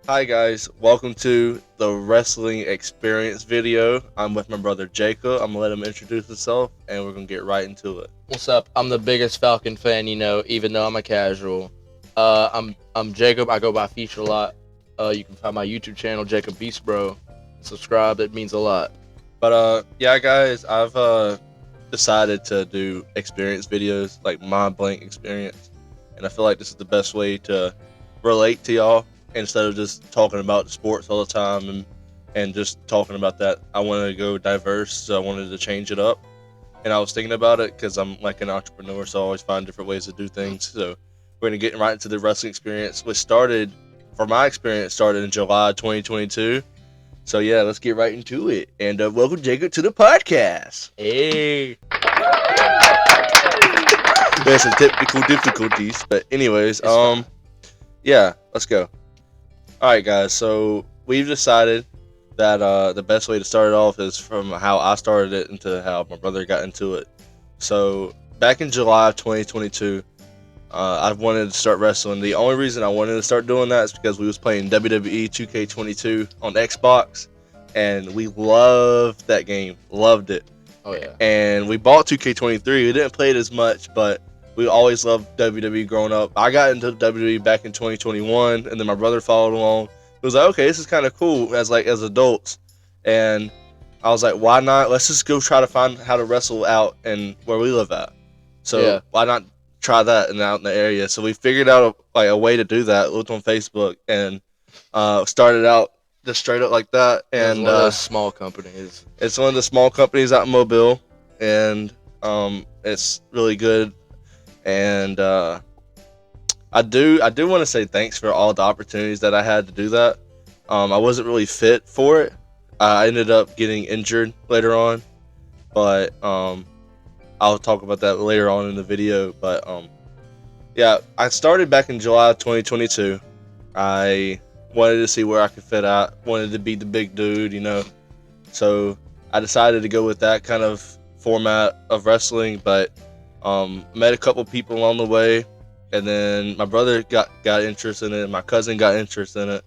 Hi guys, welcome to the wrestling experience video. I'm with my brother Jacob. I'm gonna let him introduce himself and we're gonna get right into it. What's up? I'm the biggest Falcon fan, even though I'm a casual. I'm Jacob. I go by Feature a lot. You can find my YouTube channel, Jacob Beast Bro. Subscribe, it means a lot. But yeah guys, I've decided to do experience videos, like my blank experience. And I feel like this is the best way to relate to y'all instead of just talking about the sports all the time and just talking about that. I wanted to go diverse, so I wanted to change it up. And I was thinking about it because I'm like an entrepreneur, so I always find different ways to do things. So we're gonna get right into the wrestling experience, which started, for my experience, started in July 2022. So yeah, let's get right into it. And welcome Jacob to the podcast. Hey. There's some technical difficulties, but anyways, yeah, let's go. All right, guys. So we've decided that the best way to start it off is from how I started it into how my brother got into it. So back in July of 2022, I wanted to start wrestling. The only reason I wanted to start doing that is because we was playing WWE 2K22 on Xbox, and we loved that game. Loved it. Oh yeah. And we bought 2K23. We didn't play it as much, but we always loved WWE growing up. I got into WWE back in 2021, and then my brother followed along. It was like, okay, this is kind of cool as adults. And I was like, why not? Let's just go try to find how to wrestle out and where we live at. So why not try that and out in the area? So we figured out a way to do that. Looked on Facebook and started out just straight up like that. And one of those small companies. It's one of the small companies out in Mobile, and it's really good. And I do want to say thanks for all the opportunities that I had to do that. I wasn't really fit for it. I ended up getting injured later on, but I'll talk about that later on in the video. But yeah, I started back in July of 2022. I wanted to see where I could fit at. Wanted to be the big dude, So I decided to go with that kind of format of wrestling, but met a couple people along the way, and then my brother got interested in it, and my cousin got interested in it,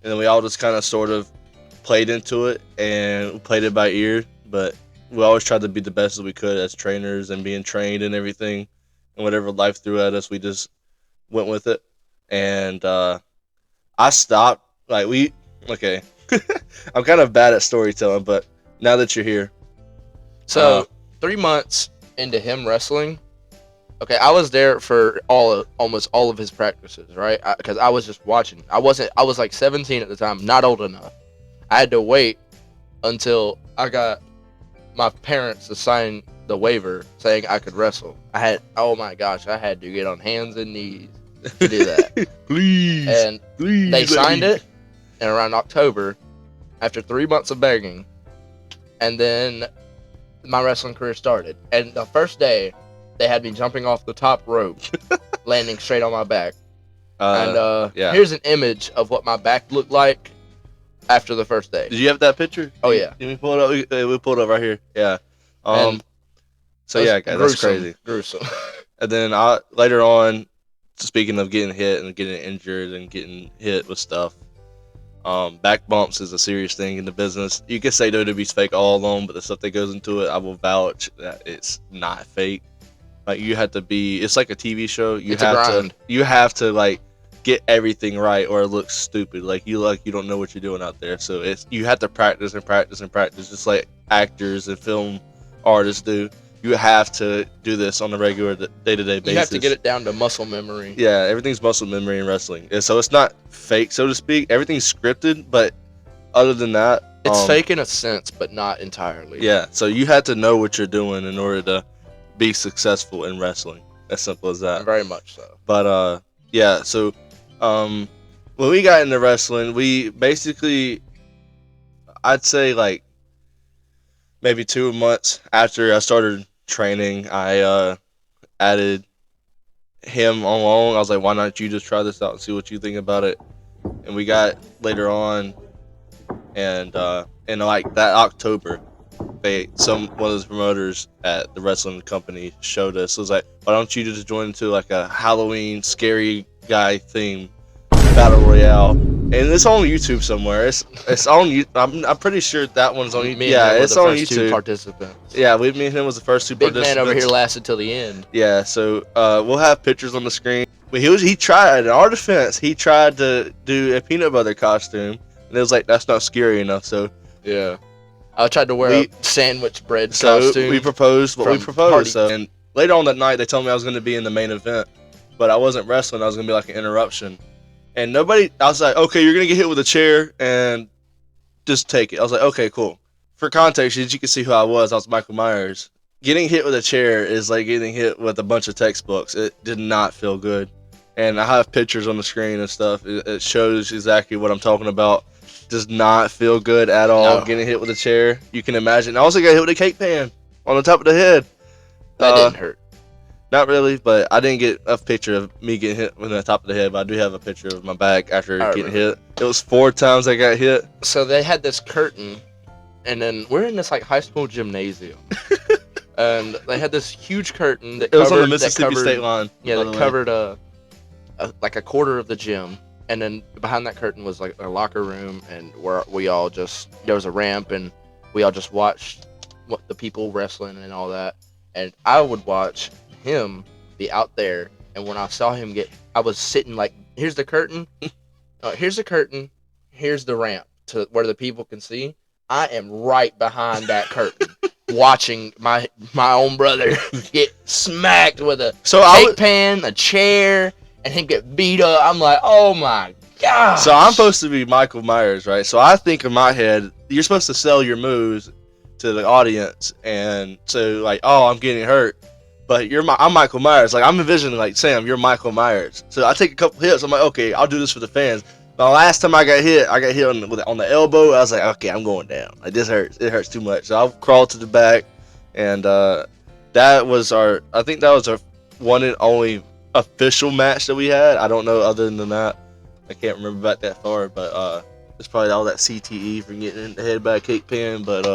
and then we all just kind of sort of played into it and played it by ear. But we always tried to be the best as we could as trainers and being trained and everything, and whatever life threw at us, we just went with it. And I stopped. Okay. I'm kind of bad at storytelling, but now that you're here, so 3 months into him wrestling, okay, I was there for almost all of his practices, right? Because I was just watching. I was like 17 at the time, not old enough. I had to wait until I got my parents to sign the waiver saying I could wrestle. Oh my gosh, I had to get on hands and knees to do that. please, and please, they signed it in around October after 3 months of begging, and then my wrestling career started. And the first day, they had me jumping off the top rope, landing straight on my back. Here's an image of what my back looked like after the first day. Did you have that picture? Oh yeah. Can we pull it up? We pulled it up right here. Yeah. So yeah, guys, that's crazy. Gruesome. And then later on, speaking of getting hit and getting injured and getting hit with stuff, back bumps is a serious thing in the business. You can say WWE's fake all along, but the stuff that goes into it, I will vouch that it's not fake. Like, you have to be, it's like a TV show. You have to get everything right, or it looks stupid. You don't know what you're doing out there. So you have to practice and practice and practice, just like actors and film artists do. You have to do this on a regular day-to-day basis. You have to get it down to muscle memory. Yeah, everything's muscle memory in wrestling. And so it's not fake, so to speak. Everything's scripted, but other than that... It's fake in a sense, but not entirely. Yeah, so you have to know what you're doing in order to be successful in wrestling. As simple as that. Very much so. But, yeah, so when we got into wrestling, we basically... I'd say, maybe 2 months after I started training, I added him along. I was like, why not you just try this out and see what you think about it? And we got later on, and in that October, one of those promoters at the wrestling company showed us. It was like, why don't you just join into a Halloween scary guy theme battle royale? and it's on YouTube somewhere. It's on you. I'm pretty sure that one's on YouTube. Me and Yeah, him were it's the on first two YouTube. participants. Yeah, me and him was the first two Big participants. man over here lasted till the end. Yeah, so we'll have pictures on the screen. But he tried, in our defense, he tried to do a peanut butter costume, and it was like, that's not scary enough. So yeah, I tried to wear a sandwich bread costume. So we proposed what we proposed. So, and later on that night, they told me I was going to be in the main event, but I wasn't wrestling. I was going to be like an interruption. And I was like, okay, you're going to get hit with a chair and just take it. I was like, okay, cool. For context, as you can see who I was Michael Myers. Getting hit with a chair is like getting hit with a bunch of textbooks. It did not feel good. And I have pictures on the screen and stuff. It shows exactly what I'm talking about. Does not feel good at all. No. Getting hit with a chair. You can imagine. I also got hit with a cake pan on the top of the head. That didn't hurt. Not really, but I didn't get a picture of me getting hit with the top of the head, but I do have a picture of my back after getting hit. It was 4 times I got hit. So they had this curtain, and then we're in this like high school gymnasium. And they had this huge curtain that was on the Mississippi state line. Yeah, that covered like a quarter of the gym. And then behind that curtain was like a locker room, and where there was a ramp, and we all just watched the people wrestling and all that. And I would watch him be out there, and when I saw him I was sitting like, here's the curtain, here's the ramp to where the people can see. I am right behind that curtain, watching my own brother get smacked with a cake pan, a chair, and him get beat up. I'm like, oh my god. So I'm supposed to be Michael Myers, right? So I think in my head, you're supposed to sell your moves to the audience, and so like, oh, I'm getting hurt, but I'm Michael Myers. Like, I'm envisioning like, Sam, you're Michael Myers. So I take a couple hits. I'm like, okay, I'll do this for the fans. But last time I got hit on the elbow. I was like, okay, I'm going down. Like, this hurts. It hurts too much. So I crawled to the back, and that was our one and only official match that we had. I don't know other than that. I can't remember back that far, but it's probably all that CTE for getting in the head by a cake pan. But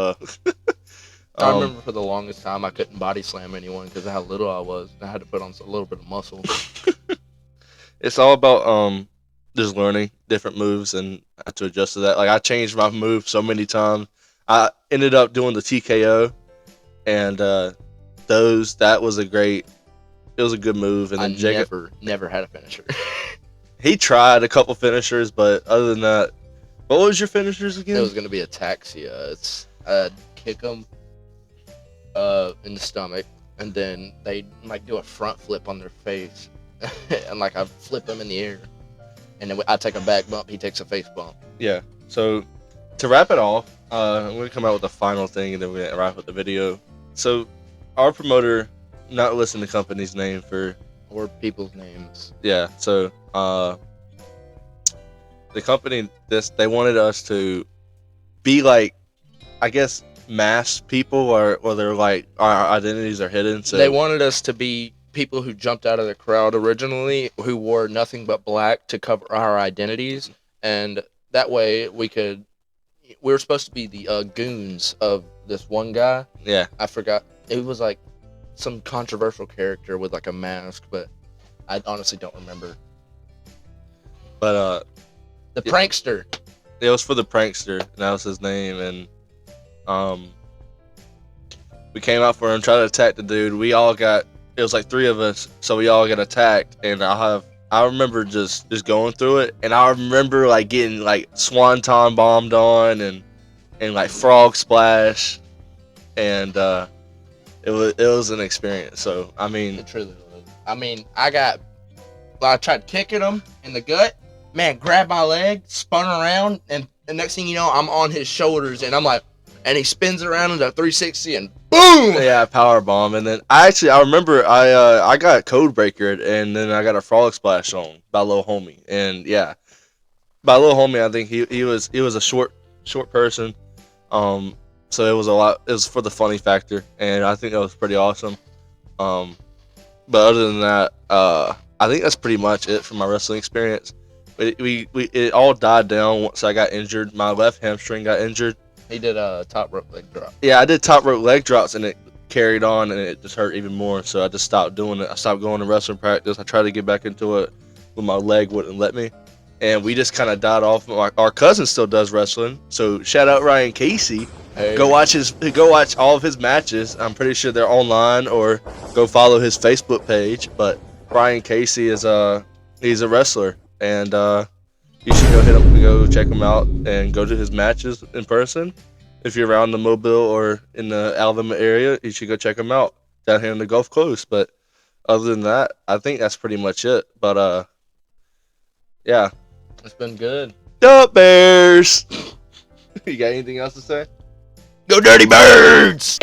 I remember for the longest time I couldn't body slam anyone because of how little I was. I had to put on a little bit of muscle. It's all about just learning different moves and I had to adjust to that. Like, I changed my move so many times. I ended up doing the TKO, and that was it was a good move. And then I never had a finisher. He tried a couple finishers, but other than that, what was your finishers again? It was gonna be ataxia. It's kick them in the stomach, and then they like do a front flip on their face, and like I flip them in the air, and then I take a back bump, he takes a face bump. Yeah. So to wrap it off, I'm gonna come out with the final thing, and then we're gonna wrap up the video. So our promoter, not listing the company's name or people's names. Yeah. So the company, they wanted us to be like, I guess, masked people, or they're like our identities are hidden. So they wanted us to be people who jumped out of the crowd originally, who wore nothing but black to cover our identities, and that way we were supposed to be the goons of this one guy. Yeah, I forgot. It was like some controversial character with like a mask, but I honestly don't remember. But the prankster. It was for the prankster, and that was his name, and we came out for him, tried to attack the dude. It was like 3 of us, so we all got attacked, and I remember just going through it, and I remember like getting like swanton bombed on and like frog splash, and it was an experience. So I mean, it truly was. I mean, I tried kicking him in the gut. Man, grabbed my leg, spun around, and the next thing you know, I'm on his shoulders, and I'm like, and he spins around into a 360, and boom! Yeah, power bomb. And then I remember I got code breakered, and then I got a frog splash on by little homie, and yeah, by little homie, I think he was a short person, so it was for the funny factor, and I think that was pretty awesome. But other than that, I think that's pretty much it for my wrestling experience. It all died down once I got injured. My left hamstring got injured. He did a top rope leg drop. Yeah, I did top rope leg drops, and it carried on, and it just hurt even more. So I just stopped doing it. I stopped going to wrestling practice. I tried to get back into it, but my leg wouldn't let me. and we just kind of died off. Our cousin still does wrestling, so shout out Ryan Casey. Hey. Go watch all of his matches. I'm pretty sure they're online, or go follow his Facebook page. But Ryan Casey is he's a wrestler, and you should go check him out and go to his matches in person. If you're around the Mobile or in the Alabama area, you should go check him out down here in the Gulf Coast. But other than that, I think that's pretty much it. But yeah. It's been good. Go Bears! You got anything else to say? Go Dirty Birds!